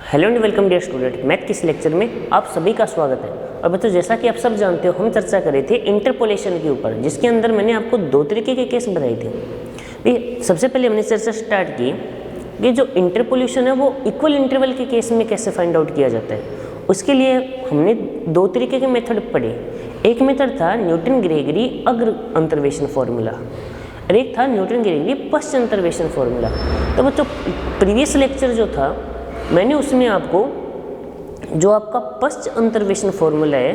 Hello and welcome dear student, math किस lecture में आप सभी का स्वागत है। और बच्चों, जैसा कि आप सब जानते हो, हम चर्चा कर रहे थे इंटरपोलेशन के ऊपर, जिसके अंदर मैंने आपको दो तरीके के केस बताए थे। सबसे पहले हमने चर्चा स्टार्ट की कि जो इंटरपोलेशन है वो इक्वल इंटरवल के केस में कैसे फाइंड आउट किया जाता है। उसके लिए हमने दो तरीके के मेथड पढ़े। एक मेथड था न्यूटन ग्रेगरी अग्र अंतर्वेशन फॉर्मूला और एक था न्यूटन ग्रेगरी पश्च अंतर्वेशन फॉर्मूला। तो बच्चों, प्रीवियस लेक्चर जो था मैंने उसमें आपको जो आपका पश्च अंतर्वेशन फॉर्मूला है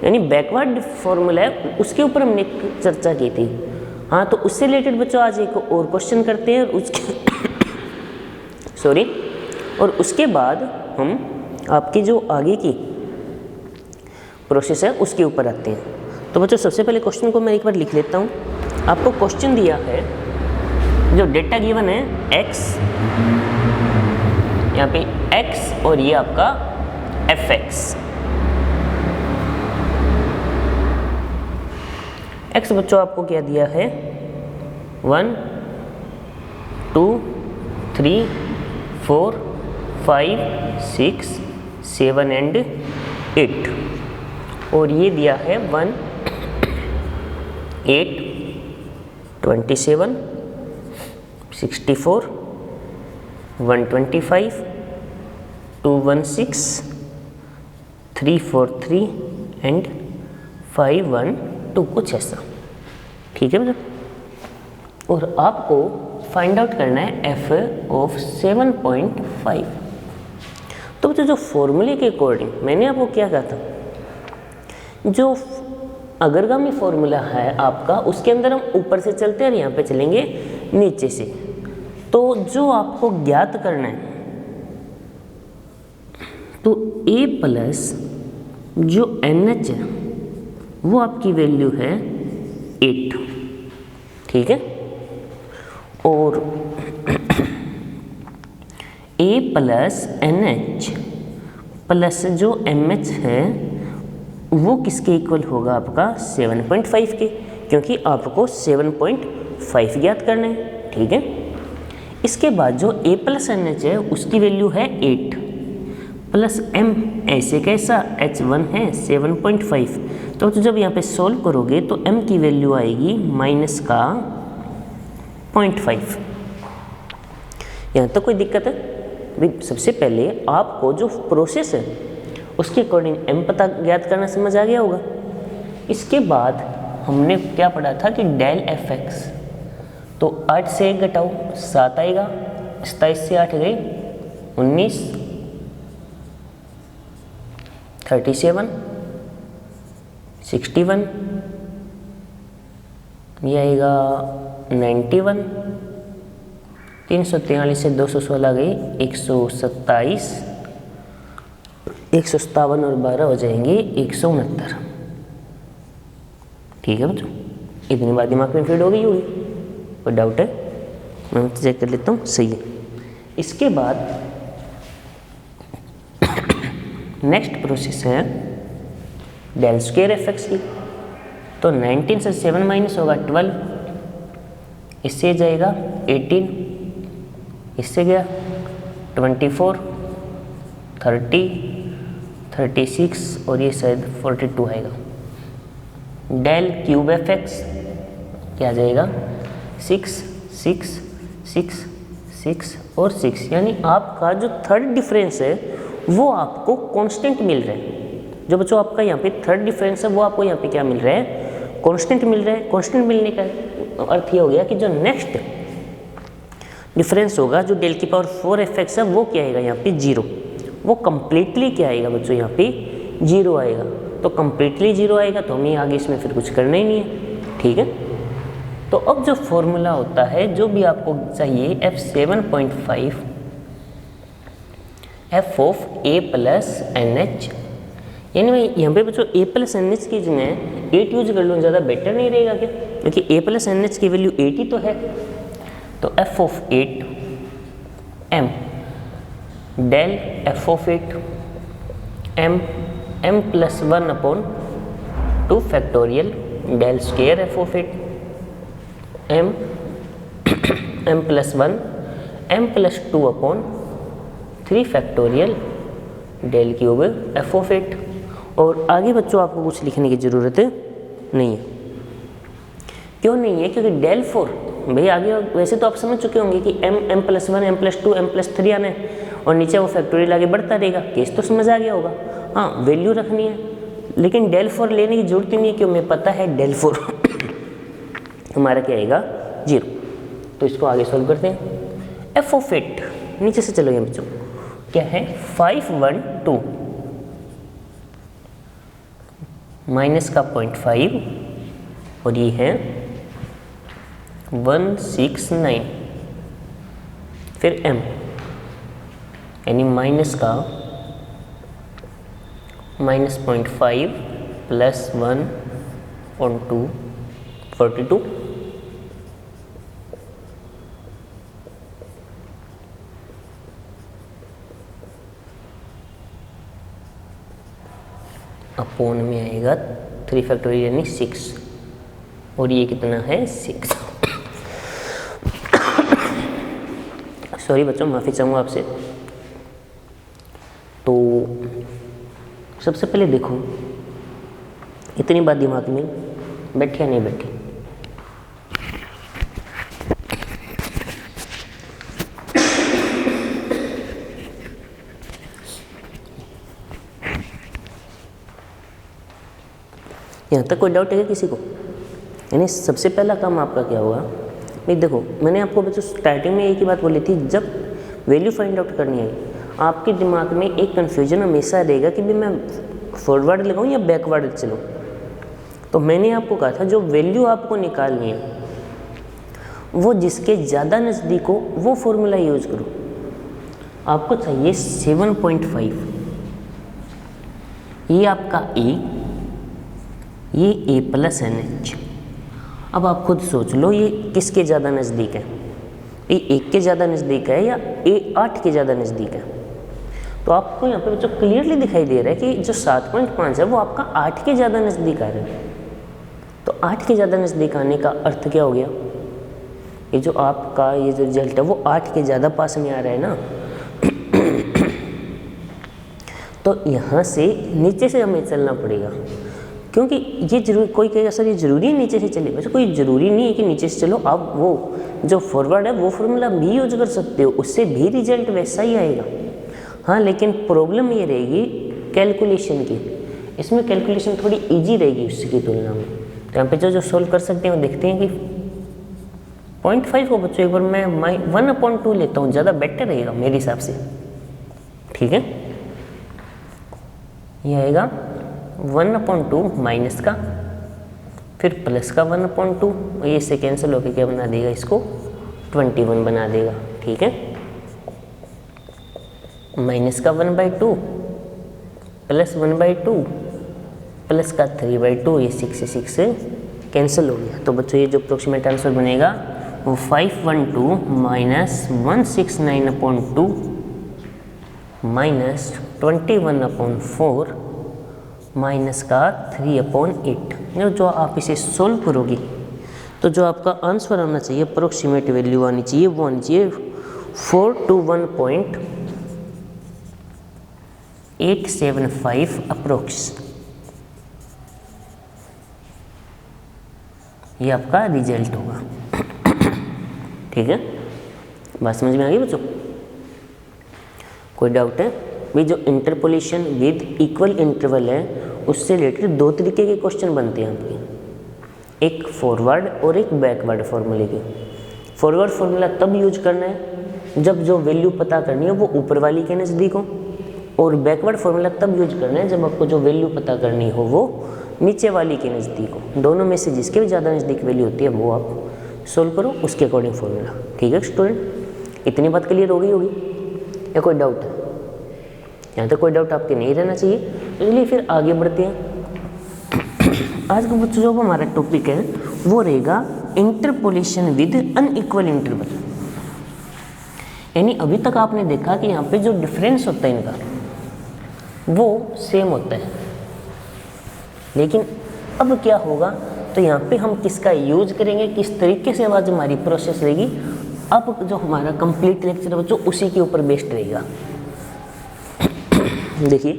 यानी बैकवर्ड फॉर्मूला है उसके ऊपर हमने चर्चा की थी। हाँ, तो उससे रिलेटेड बच्चों आज एक और क्वेश्चन करते हैं और उसके बाद हम आपकी जो आगे की प्रोसेस है उसके ऊपर आते हैं। तो बच्चों, सबसे पहले क्वेश्चन को मैं एक बार लिख लेता हूँ। आपको क्वेश्चन दिया है, जो डेटा गिवन है x, यहाँ पे x और ये आपका fx। x बच्चों आपको क्या दिया है, 1 2 3 4 5 6 7 एंड 8 और ये दिया है 1 8 27 64 125 216 343 एंड 512 कुछ ऐसा। ठीक है बच्चों, और आपको फाइंड आउट करना है f ऑफ 7.5। तो बच्चों, जो फॉर्मूले के अकॉर्डिंग मैंने आपको क्या कहा था, जो अग्रगामी फॉर्मूला है आपका उसके अंदर हम ऊपर से चलते हैं और यहाँ पे चलेंगे नीचे से। तो जो आपको ज्ञात करना है, तो a प्लस जो NH है वो आपकी वैल्यू है 8। ठीक है, और a प्लस NH प्लस जो MH है वो किसके इक्वल होगा, आपका 7.5 के, क्योंकि आपको 7.5 ज्ञात करना है। ठीक है, इसके बाद जो a प्लस NH है उसकी वैल्यू है 8 प्लस m ऐसे कैसा H1 है 7.5। तो जब यहाँ पे सोल्व करोगे तो m की वैल्यू आएगी माइनस का 0.5। यहाँ तक कोई दिक्कत है भाई? सबसे पहले आपको जो प्रोसेस है उसके अकॉर्डिंग m पता ज्ञात करना समझ आ गया होगा। इसके बाद हमने क्या पढ़ा था कि डेल fx, तो 8 से 1 घटाओ 7 आएगा, 27 से 8 गए 19, 37 61, ये आएगा 91, 343 से 216 गई 127, 157 और 12 हो जाएंगे 169। ठीक है बच्चों, इतनी बात दिमाग में फीड हो गई होगी? कोई डाउट है? मैं चेक कर लेता हूँ, सही है। इसके बाद नेक्स्ट प्रोसेस है डेल स्क्वायर fx की। तो 19 से 7 माइनस होगा 12, इससे जाएगा 18, इससे गया 24 30 36 और ये शायद 42 आएगा। डेल क्यूब fx क्या जाएगा 6 6 6 6 और 6, यानी आपका जो थर्ड डिफरेंस है वो आपको कांस्टेंट मिल रहा है। जो बच्चों आपका यहाँ पे थर्ड डिफरेंस है वो आपको यहाँ पे क्या मिल रहा है, कांस्टेंट मिल रहा है। कांस्टेंट मिलने का अर्थ ये हो गया कि जो नेक्स्ट डिफरेंस होगा जो डेल की पावर 4 fx है वो क्या आएगा यहाँ पे 0, वो कंप्लीटली क्या आएगा बच्चों यहाँ पे 0 आएगा। तो कंप्लीटली 0 आएगा तो हमें आगे इसमें फिर कुछ करना ही नहीं है। ठीक है, तो अब जो फॉर्मूला होता है जो भी आपको चाहिए f 7.5 f of a plus NH, यानी मैं यहाँ पे बच्चों a प्लस NH की जगह 8 यूज कर लूँ, ज़्यादा बेटर नहीं रहेगा क्या? क्योंकि a प्लस NH की वैल्यू 8 ही तो है। तो f of 8 m del f of 8 m plus 1 upon 2 factorial del square f of 8 m plus 1 m plus 2 upon 3 factorial del cube f of 8। और आगे बच्चों आपको कुछ लिखने की ज़रूरत नहीं है। क्यों नहीं है? क्योंकि डेल 4 भाई आगे वैसे तो आप समझ चुके होंगे कि m +1 m+2 m+3 आना है और नीचे वो फैक्टोरियल आगे बढ़ता रहेगा। केस तो समझ आ गया होगा। हाँ, वैल्यू रखनी है, लेकिन डेल 4 लेने की जरूरत ही नहीं है, क्यों? मैं पता है डेल 4 हमारा क्या आएगा 0। तो इसको आगे सॉल्व करते हैं। एफ ऑफ 8 नीचे से चलोगे बच्चों, क्या है 5 1 2 माइनस का 0.5 और ये है 169, फिर m यानी माइनस का -0.5 + 1/2 42 अपोन में आएगा 3 फैक्टोरियल यानी 6 और ये कितना है 6। सॉरी बच्चों, माफ़ी चाहूँगा आपसे। तो सबसे पहले देखो इतनी बात दिमाग में बैठी या नहीं बैठी? यहाँ तक कोई डाउट है क्या किसी को? यानी सबसे पहला काम आपका क्या होगा? नहीं देखो, मैंने आपको बच्चों स्टार्टिंग में एक ही बात बोली थी, जब वैल्यू फाइंड आउट करनी है आपके दिमाग में एक कन्फ्यूजन हमेशा रहेगा कि भी मैं फॉरवर्ड लगाऊं या बैकवर्ड चलूं। तो मैंने आपको कहा था जो वैल्यू आपको निकालनी है वो जिसके ज़्यादा नज़दीक हो वो फॉर्मूला यूज करो। आपको चाहिए 7.5, ये आपका ए, ये A + NH। अब आप खुद सोच लो ये किसके ज़्यादा नज़दीक है? ये 1 के ज़्यादा नज़दीक है या A 8 के ज़्यादा नज़दीक है? तो आपको यहाँ पे बच्चों क्लियरली दिखाई दे रहा है कि जो 7.5 है वो आपका 8 के ज़्यादा नज़दीक आ रहा है। तो 8 के ज़्यादा नज़दीक आने का अर्थ क्या हो गया? ये जो आपका ये जो रिजल्ट है वो 8 के ज़्यादा पास में आ रहा है ना। तो यहाँ से नीचे से हमें चलना पड़ेगा, क्योंकि ये जरूरी, कोई कहेगा सर ये ज़रूरी है नीचे से चले, वैसे कोई ज़रूरी नहीं है कि नीचे से चलो। आप वो जो फॉरवर्ड है वो फॉर्मूला भी यूज कर सकते हो, उससे भी रिजल्ट वैसा ही आएगा। हाँ, लेकिन प्रॉब्लम ये रहेगी कैलकुलेशन की। इसमें कैलकुलेशन थोड़ी इजी रहेगी उसकी तुलना में। तो यहाँ पे जो सोल्व कर सकते हैं वो देखते हैं कि 0.5 को बच्चों एक बार मैं 1/2 लेता हूँ, ज़्यादा बेटर रहेगा मेरे हिसाब से। ठीक है, ये आएगा 1/2 माइनस का, फिर प्लस का 1/2, ये से कैंसिल होकर क्या बना देगा इसको 21 बना देगा। ठीक है, माइनस का 1/2 प्लस 1/2 प्लस का 3/2, ये 6 से 6 से कैंसिल हो गया। तो बच्चों ये जो अप्रोक्सीमेट आंसर बनेगा वो 512 माइनस 169/2 माइनस 21/4 माइनस का 3/8। जो आप इसे सोल्व करोगे तो जो आपका आंसर आना चाहिए, अप्रोक्सीमेट वैल्यू आनी चाहिए, वो आनी चाहिए 421.875 अप्रोक्स। ये आपका रिजल्ट होगा। ठीक है, बात समझ में आ गई बच्चों? कोई डाउट है? भाई जो इंटरपोलेशन विद इक्वल इंटरवल है उससे रिलेटेड 2 तरीके के क्वेश्चन बनते हैं आपके, एक फॉरवर्ड और एक बैकवर्ड फॉर्मूले के। फॉरवर्ड फॉर्मूला तब यूज करना है जब जो वैल्यू पता करनी है वो ऊपर वाली के नज़दीक हो, और बैकवर्ड फॉर्मूला तब यूज करना है जब आपको जो वैल्यू पता करनी हो वो नीचे वाली के नज़दीक हो। दोनों में से जिसके भी ज़्यादा नज़दीक वैल्यू होती है वो आप सोल्व करो, उसके अकॉर्डिंग फॉर्मूला। ठीक है स्टूडेंट, इतनी बात क्लियर हो गई होगी या कोई डाउट है? यहाँ तक कोई डाउट आपके नहीं रहना चाहिए। चलिए फिर आगे बढ़ते हैं। आज का बच्चों जो हमारा टॉपिक है वो रहेगा इंटरपोलेशन विद अनइक्वल इंटरवल। यानी अभी तक आपने देखा कि यहाँ पे जो डिफरेंस होता है इनका वो सेम होता है, लेकिन अब क्या होगा, तो यहाँ पे हम किसका यूज करेंगे, किस तरीके से आज हमारी प्रोसेस रहेगी, अब जो हमारा कंप्लीट लेक्चर है बच्चों उसी के ऊपर बेस्ड रहेगा। देखिए,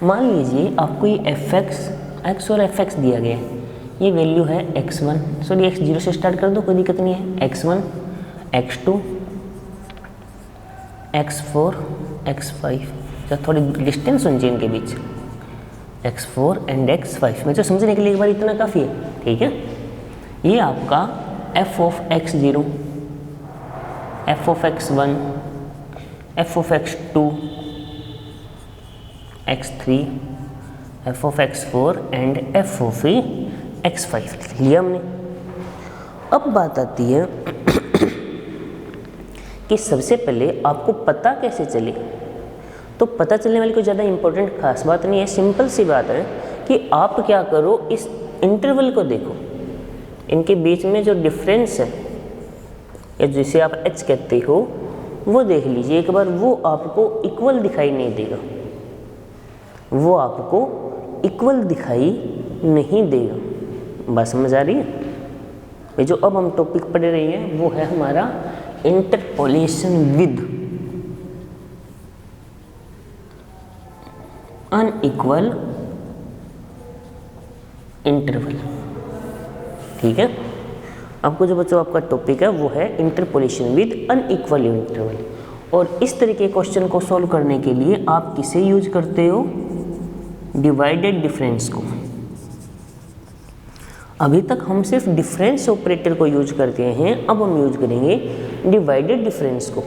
मान लीजिए आपको ये एफ एक्स और एफ एक्स दिया गया है, ये वैल्यू है x1, सॉरी x0 से स्टार्ट कर दो, कोई दिक्कत नहीं है, x1, x2, x4, x5, तो थोड़ी डिस्टेंस होनी चाहिए इनके बीच, x4 एंड x5 में, तो समझने के लिए एक बार इतना काफ़ी है, ठीक है। ये आपका f of x0, f of x1, f of x2, x3, f of x4 and f of x5 लिया हमने। अब बात आती है कि सबसे पहले आपको पता कैसे चले। तो पता चलने वाली कोई ज़्यादा इंपॉर्टेंट खास बात नहीं है, सिंपल सी बात है कि आप क्या करो, इस इंटरवल को देखो, इनके बीच में जो डिफरेंस है या जिसे आप h कहते हो वो देख लीजिए एक बार, वो आपको इक्वल दिखाई नहीं देगा, वो आपको इक्वल दिखाई नहीं देगा। बात समझ आ रही है? ये जो अब हम टॉपिक पढ़ रहे हैं वो है हमारा इंटरपोलेशन विद अनइक्वल इंटरवल, ठीक है। आपको जो बच्चों आपका टॉपिक है वो है इंटरपोलेशन विद अनइक्वल इंटरवल। और इस तरीके के क्वेश्चन को सॉल्व करने के लिए आप किसे यूज करते हो? डिवाइडेड डिफरेंस को। अभी तक हम सिर्फ डिफरेंस ऑपरेटर को यूज करते हैं, अब हम यूज करेंगे डिवाइडेड डिफरेंस को।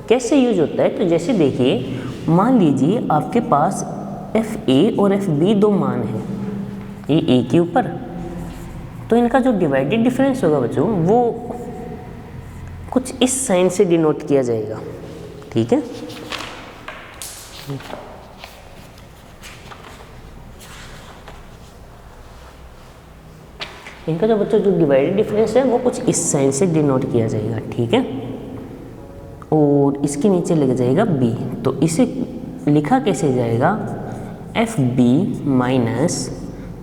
कैसे यूज होता है? तो जैसे देखिए, मान लीजिए आपके पास एफ ए और एफ बी दो मान हैं, ये ए के ऊपर, तो इनका जो डिवाइडेड डिफरेंस होगा बच्चों वो कुछ इस साइन से डिनोट किया जाएगा, ठीक है। इनका जो बच्चों जो डिवाइडेड डिफरेंस है वो कुछ इस साइन से डिनोट किया जाएगा, ठीक है। और इसके नीचे लग जाएगा b, तो इसे लिखा कैसे जाएगा? F B minus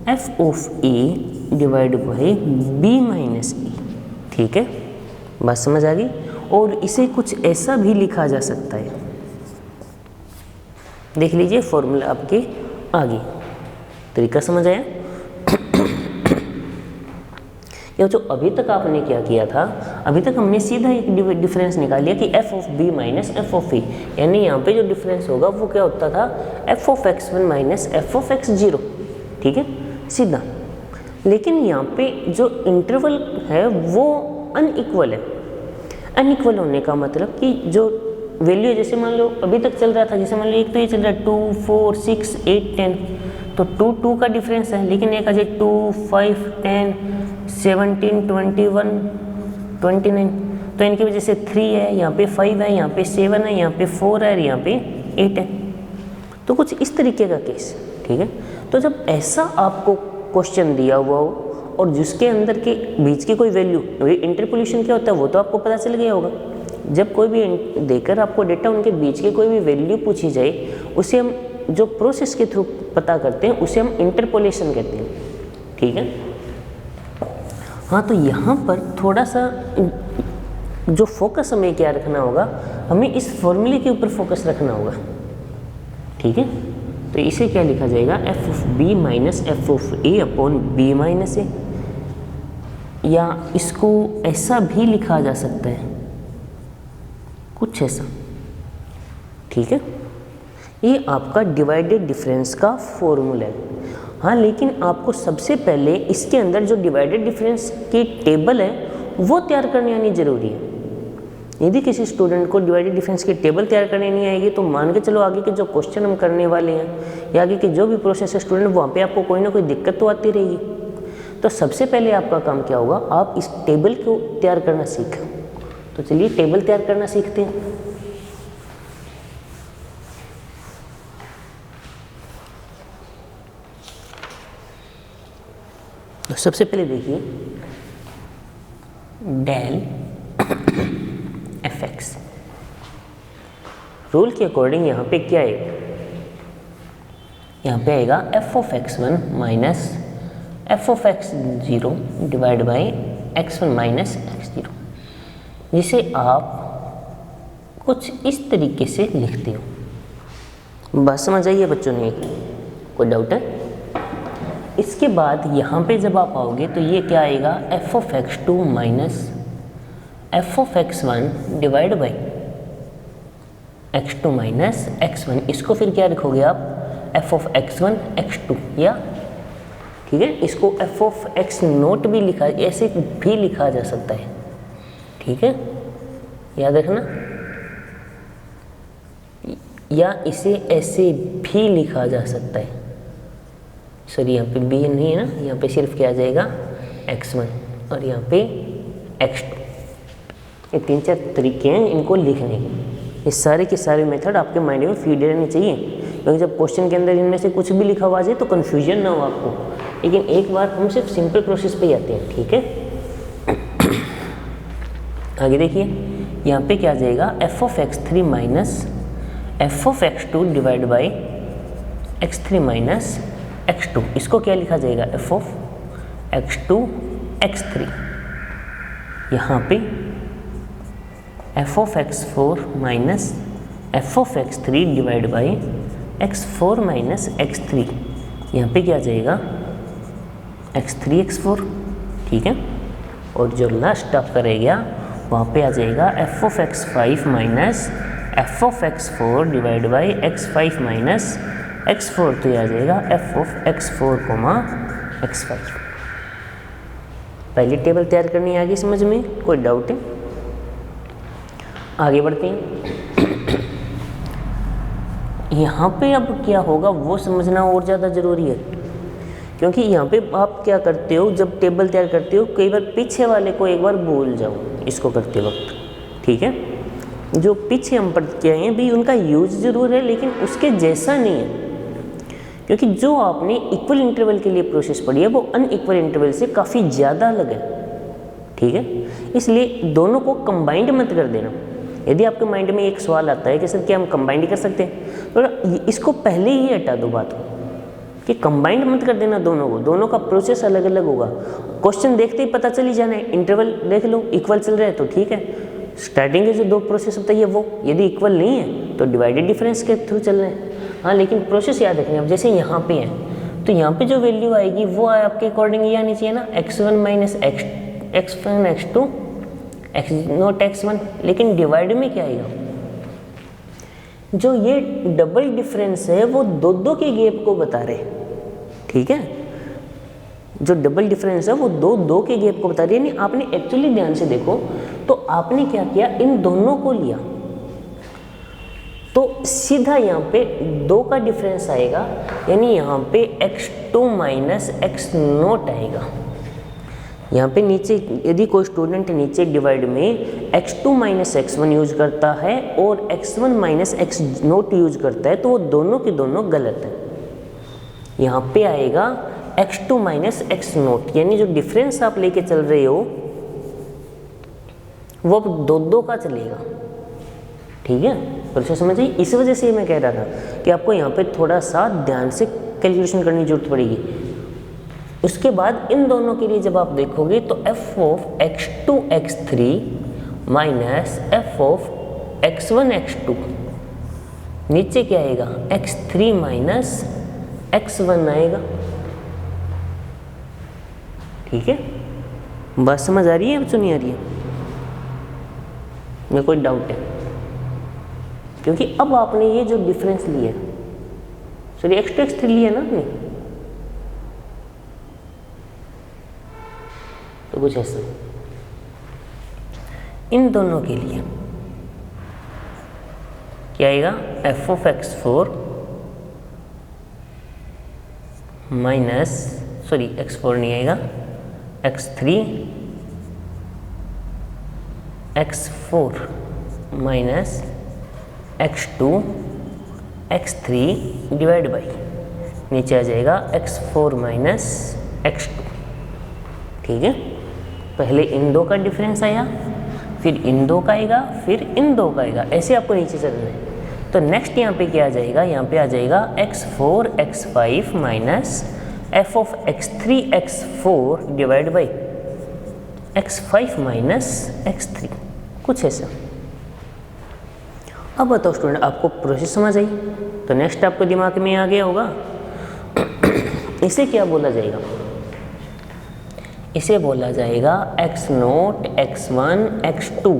F of A divide by B minus A, ठीक है। बात समझ आ गई? और इसे कुछ ऐसा भी लिखा जा सकता है, देख लीजिए फॉर्मूला आपके आगे, तरीका समझ आया? या जो अभी तक आपने क्या किया था, अभी तक हमने सीधा एक डिफरेंस निकाल लिया कि F of B minus F of A, यानी यहाँ पे जो डिफरेंस होगा वो क्या होता था? F of x1 minus F of x0, ठीक है, सीधा। लेकिन यहाँ पे जो इंटरवल है वो अनइक्वल है। अनइक्वल होने का मतलब कि जो वैल्यू, जैसे मान लो अभी तक चल रहा था, जैसे मान लो एक तो ये चल रहा है 2, 4, 6, 8, 10, तो 2, 2 का डिफरेंस है, लेकिन एक आ जाए 2, 5, 10, 17, 21, 29, तो इनकी वजह से 3 है, यहाँ पे 5 है, यहाँ पे 7 है, यहाँ पे 4 है, यहाँ पे 8 है। तो कुछ इस तरीके का केस, ठीक है। तो जब ऐसा आपको क्वेश्चन दिया हुआ हो और जिसके अंदर के बीच की कोई वैल्यू, इंटरपोलेशन क्या होता है वो तो आपको पता चल गया होगा। जब कोई भी देकर आपको डेटा उनके बीच की कोई भी वैल्यू पूछी जाए, उसे हम जो प्रोसेस के थ्रू पता करते हैं उसे हम इंटरपोलेशन कहते हैं, ठीक है। हाँ, तो यहाँ पर थोड़ा सा जो फोकस हमें क्या रखना होगा, हमें इस फॉर्मूले के ऊपर फोकस रखना होगा, ठीक है। तो इसे क्या लिखा जाएगा? F of B minus F of A upon B minus A, या इसको ऐसा भी लिखा जा सकता है, कुछ ऐसा, ठीक है। ये आपका डिवाइडेड डिफरेंस का फॉर्मूला है। हाँ, लेकिन आपको सबसे पहले इसके अंदर जो डिवाइडेड डिफरेंस की टेबल है वो तैयार करनी आनी जरूरी है। यदि किसी स्टूडेंट को डिवाइडेड डिफरेंस की टेबल तैयार करनी नहीं आएगी तो मान के चलो आगे के जो क्वेश्चन हम करने वाले हैं या आगे के जो भी प्रोसेस है स्टूडेंट, वहाँ पे आपको कोई ना कोई दिक्कत तो आती रहेगी। तो सबसे पहले आपका काम क्या होगा? आप इस टेबल को तैयार करना सीखें। तो चलिए टेबल तैयार करना सीखते हैं। तो सबसे पहले देखिए डेल एफ एक्स, रूल के अकॉर्डिंग यहाँ पे क्या आएगा? यहाँ पे आएगा f of x1 minus F of x0 divide by x1 minus x0, जिसे आप कुछ इस तरीके से लिखते हो। बात समझ आई है बच्चों ने? कोई डाउट है? इसके बाद यहाँ पे जब आप आओगे तो ये क्या आएगा, f of x two minus F of x one divide by x two minus x one. इसको फिर क्या लिखोगे आप, f of x one x two, या ठीक है, इसको एफ ऑफ एक्स नोट भी लिखा, ऐसे भी लिखा जा सकता है, ठीक है, याद रखना, या इसे ऐसे भी लिखा जा सकता है। सॉरी यहाँ पे बी नहीं है ना, यहाँ पे सिर्फ क्या आ जाएगा x1 और यहाँ पे x2। ये 3-4 तरीके हैं इनको लिखने के। ये सारे के सारे मेथड आपके माइंड में फीड रहने चाहिए, क्योंकि जब क्वेश्चन के अंदर इनमें से कुछ भी लिखा हुआ जाए तो कन्फ्यूजन ना हो आपको। लेकिन एक बार हम सिर्फ सिंपल प्रोसेस पे आते हैं, ठीक है। आगे देखिए, यहाँ पे क्या आ जाएगा, F of x three minus F of x two divide by x three minus x2। इसको क्या लिखा जाएगा, एफ ऑफ x2 x3। यहाँ पे F of x4 minus F of x3 divide by x4 minus x3। यहाँ पे क्या आ जाएगा, x3 x4, ठीक है। और जो लास्ट आपका रह गया वहाँ पे आ जाएगा F of x5 minus F of x4 divide by x5 minus x4। तो यह आ जाएगा एफ ऑफ x4 x5। पहली टेबल तैयार करनी आ गई समझ में? कोई डाउट है? आगे बढ़ते हैं। यहाँ पे अब क्या होगा वो समझना और ज़्यादा ज़रूरी है, क्योंकि यहाँ पे आप क्या करते हो, जब टेबल तैयार करते हो कई बार पीछे वाले को एक बार भूल जाओ इसको करते वक्त, ठीक है। जो पीछे हम पढ़ के आए हैं भी उनका यूज ज़रूर है, लेकिन उसके जैसा नहीं है, क्योंकि जो आपने इक्वल इंटरवल के लिए प्रोसेस पढ़ी है वो अनइक्वल इंटरवल से काफ़ी ज़्यादा अलग है, ठीक है। इसलिए दोनों को कंबाइंड मत कर देना। यदि आपके माइंड में एक सवाल आता है कि सर क्या हम कंबाइंड कर सकते हैं, तो इसको पहले ही हटा दो बात को, कि कंबाइंड मत कर देना दोनों को, दोनों का प्रोसेस अलग अलग होगा। क्वेश्चन देखते ही पता चल ही जाना है, इंटरवल देख लो इक्वल चल रहा है तो ठीक है, स्टार्टिंग के जो दो प्रोसेस होता है वो, यदि इक्वल नहीं है तो डिवाइडेड डिफरेंस के थ्रू चल रहे हैं। हाँ, लेकिन प्रोसेस याद रखना। अब जैसे यहाँ पे है तो यहाँ पे जो वैल्यू आएगी वो आपके अकॉर्डिंग ये आनी चाहिए ना, x1 minus x1 x2 x not x1। लेकिन डिवाइड में क्या आएगा, जो ये डबल डिफरेंस है वो दो के गैप को बता रहे, ठीक है। जो डबल डिफरेंस है वो दो के गैप को बता रही है। यानी आपने एक्चुअली ध्यान से देखो तो आपने क्या किया, इन दोनों को लिया तो सीधा यहाँ पे 2 का डिफरेंस आएगा, यानी यहाँ पे x2 माइनस x नोट आएगा। यहाँ पे नीचे यदि कोई स्टूडेंट नीचे डिवाइड में x2 माइनस x1 यूज करता है और x1 minus x note use करता है तो वो दोनों के दोनों गलत है। यहाँ पे आएगा x2 माइनस x नोट, यानी जो डिफरेंस आप लेके चल रहे हो वो अब 2 का चलेगा, ठीक है। प्रोसेस समझ आई? इस वजह से मैं कह रहा था कि आपको यहाँ पे थोड़ा सा ध्यान से कैलकुलेशन करने की जरूरत पड़ेगी। उसके बाद इन दोनों के लिए जब आप देखोगे तो F of x2 x3 minus F of x1 x2, नीचे क्या आएगा x3 माइनस x1 आएगा, ठीक है। बात समझ आ रही है बच्चों, नहीं आ रही है? में कोई डाउट है? क्योंकि अब आपने ये जो डिफरेंस लिया, सॉरी x2 x3 लिया ना आपने, तो कुछ ऐसा इन दोनों के लिए क्या आएगा, f of x4 minus, sorry x4 नहीं आएगा, x3 x4 minus x2 x3 divide by, नीचे आ जाएगा x4 माइनस x2, ठीक है। पहले इन 2 का डिफरेंस आया, फिर इन 2 का आएगा, फिर इन 2 का आएगा, ऐसे आपको नीचे चलना है। तो नेक्स्ट यहाँ पे क्या आ जाएगा, यहाँ पे आ जाएगा x4 x5 minus F of x3 x4 divide by x5 minus x3, कुछ ऐसा। अब बताओ स्टूडेंट, आपको प्रोसेस समझ आई? तो नेक्स्ट आपको दिमाग में आ गया होगा, इसे क्या बोला जाएगा? इसे बोला जाएगा x0, x1, x2।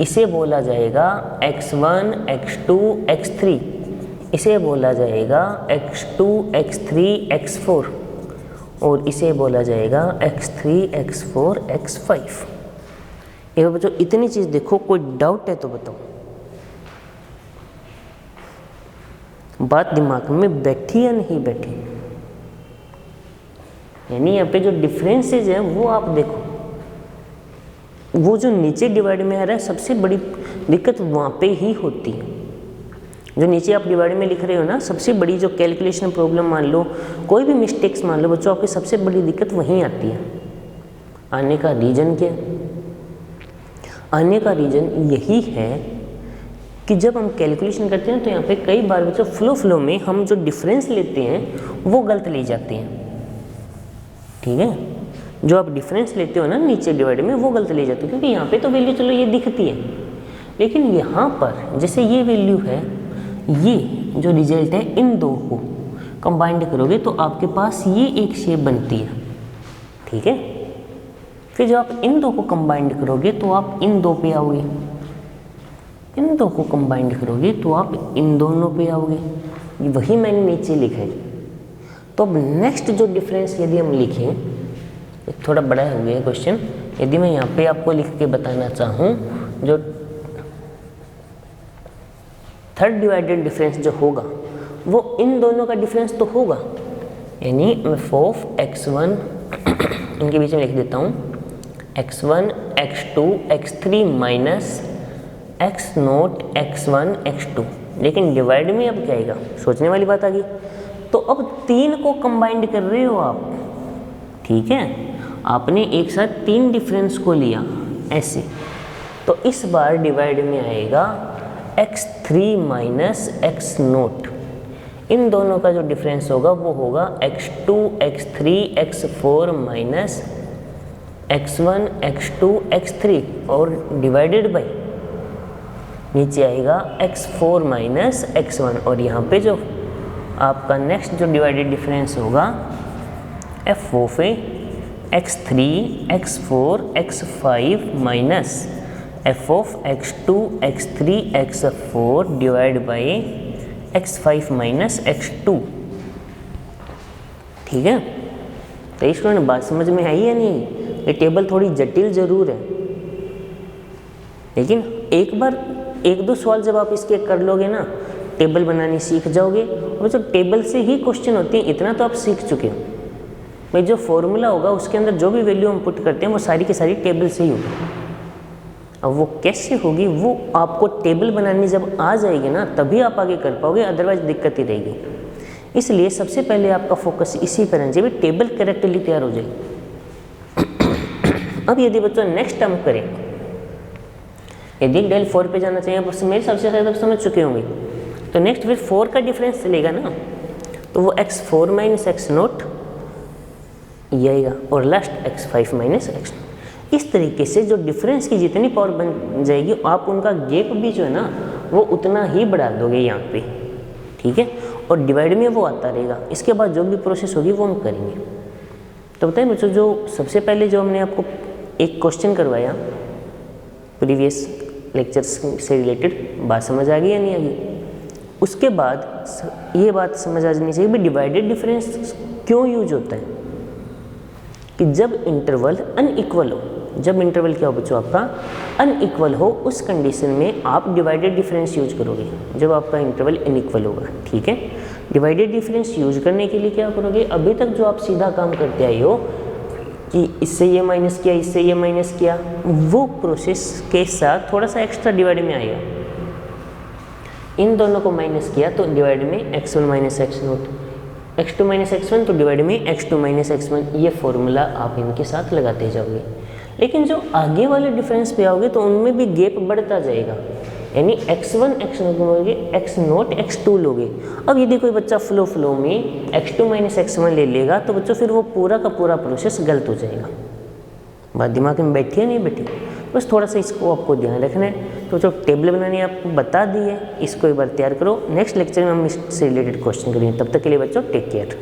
इसे बोला जाएगा x1, x2, x3। इसे बोला जाएगा x2, x3, x4 और इसे बोला जाएगा x3, x4, x5। ये बच्चों इतनी चीज़ देखो, कोई डाउट है तो बताओ। बात दिमाग में बैठी या नहीं बैठी? यानी यहाँ पे जो डिफरेंसेज है वो आप देखो, वो जो नीचे डिवाइड में आ रहा है सबसे बड़ी दिक्कत वहाँ पे ही होती है। जो नीचे आप डिवाइड में लिख रहे हो ना, सबसे बड़ी जो कैलकुलेशन प्रॉब्लम मान लो, कोई भी मिस्टेक्स मान लो बच्चों, आपकी सबसे बड़ी दिक्कत वहीं आती है। आने का रीज़न क्या है? आने का रीज़न यही है कि जब हम कैलकुलेशन करते हैं तो यहाँ पे कई बार बच्चों फ्लो में हम जो डिफरेंस लेते हैं वो गलत ली जाती हैं। ठीक है, जो आप डिफरेंस लेते हो ना नीचे डिवाइड में, वो गलत ले जाते हो, क्योंकि यहाँ पे तो वैल्यू चलो ये दिखती है, लेकिन यहाँ पर जैसे ये वैल्यू है, ये जो रिजल्ट है, इन दो को कंबाइंड करोगे तो आपके पास ये एक शेप बनती है। ठीक है, फिर जब आप इन दो को कंबाइंड करोगे तो आप इन दो पे आओगे, इन दो को कंबाइंड करोगे तो आप इन दोनों पे आओगे। वही मैंने नीचे लिखा है। तो अब नेक्स्ट जो डिफरेंस यदि हम लिखें, थोड़ा बड़ा हो गया क्वेश्चन, यदि मैं यहाँ पे आपको लिख के बताना चाहूँ, जो थर्ड डिवाइडेड डिफरेंस जो होगा वो इन दोनों का डिफरेंस तो होगा, यानी मैं f(x1) इनके बीच में लिख देता हूँ, x1, x2, x3 minus x0, x1, x2। लेकिन डिवाइड में अब क्या आएगा, सोचने वाली बात आ गई। तो अब तीन को कंबाइंड कर रहे हो आप। ठीक है, आपने एक साथ तीन डिफरेंस को लिया ऐसे, तो इस बार डिवाइड में आएगा x3 माइनस x0। इन दोनों का जो डिफरेंस होगा वो होगा x2, x3, x4 minus x1, x2, x3 और डिवाइडेड बाई नीचे आएगा x4 माइनस x1। और यहाँ पे जो आपका नेक्स्ट जो डिवाइडेड डिफरेंस होगा f of x3, x4, x5 minus f of x2, x3, x4 divide by x5 minus x2। ठीक है, तो स्टूडेंट बात समझ में आई या नहीं? ये टेबल थोड़ी जटिल जरूर है, लेकिन एक बार एक दो सवाल जब आप इसके कर लोगे ना, टेबल बनानी सीख जाओगे। और जो टेबल से ही क्वेश्चन होते हैं, इतना तो आप सीख चुके हो भाई। जो फॉर्मूला होगा उसके अंदर जो भी वैल्यू हम पुट करते हैं वो सारी की सारी टेबल से ही होगी। अब वो कैसे होगी, वो आपको टेबल बनानी जब आ जाएगी ना, तभी आप आगे कर पाओगे, अदरवाइज दिक्कत ही रहेगी। इसलिए सबसे पहले आपका फोकस इसी पर रहना चाहिए, टेबल करेक्टली तैयार हो जाए। अब यदि बच्चों नेक्स्ट टर्म करें, यदि डेल 4 पे जाना चाहिए, बस मेरे सबसे ज़्यादा समझ चुके होंगे, तो नेक्स्ट फिर 4 का डिफरेंस चलेगा ना, तो वो x4 माइनस x0 ये आएगा और लास्ट x5 माइनस x0। इस तरीके से जो डिफरेंस की जितनी पावर बन जाएगी, आप उनका गैप भी जो है ना वो उतना ही बढ़ा दोगे यहाँ पे। ठीक है, और डिवाइड में वो आता रहेगा। इसके बाद जो भी प्रोसेस होगी वो हम करेंगे। तो बताइए बच्चों, जो सबसे पहले जो हमने आपको एक क्वेश्चन करवाया प्रीवियस लेक्चर्स से रिलेटेड, बात समझ आ गई या नहीं आ गई? उसके बाद ये बात समझ आ जानी चाहिए भी डिवाइडेड डिफरेंस क्यों यूज होता है, कि जब इंटरवल अनइक्वल हो, जब इंटरवल क्या हो बच्चों आपका अनइक्वल हो, उस कंडीशन में आप डिवाइडेड डिफरेंस यूज करोगे, जब आपका इंटरवल इनइक्वल होगा। ठीक है, डिवाइडेड डिफरेंस यूज करने के लिए क्या करोगे, अभी तक जो आप सीधा काम करते आए हो कि इससे ये माइनस किया, इससे ये माइनस किया, वो प्रोसेस के साथ थोड़ा सा एक्स्ट्रा डिवाइड में आएगा। इन दोनों को माइनस किया तो डिवाइड में x1 minus x0, x2 minus x1 तो डिवाइड में x2 माइनस x1। ये फॉर्मूला आप इनके साथ लगाते जाओगे। लेकिन जो आगे वाले डिफरेंस पे आओगे तो उनमें भी गैप बढ़ता जाएगा, यानी x1 x0 लोगे, x0 x2 लोगे। अब यदि कोई बच्चा फ्लो में x2 माइनस x1 ले लेगा तो बच्चों फिर वो पूरा का पूरा प्रोसेस गलत हो जाएगा। बात दिमाग में बैठी है नहीं बैठी? बस थोड़ा सा इसको आपको ध्यान रखना है। तो जो टेबल बनानी आपको बता दी है, इसको एक बार तैयार करो। नेक्स्ट लेक्चर में हम इससे रिलेटेड क्वेश्चन करेंगे। तब तक के लिए बच्चों टेक केयर।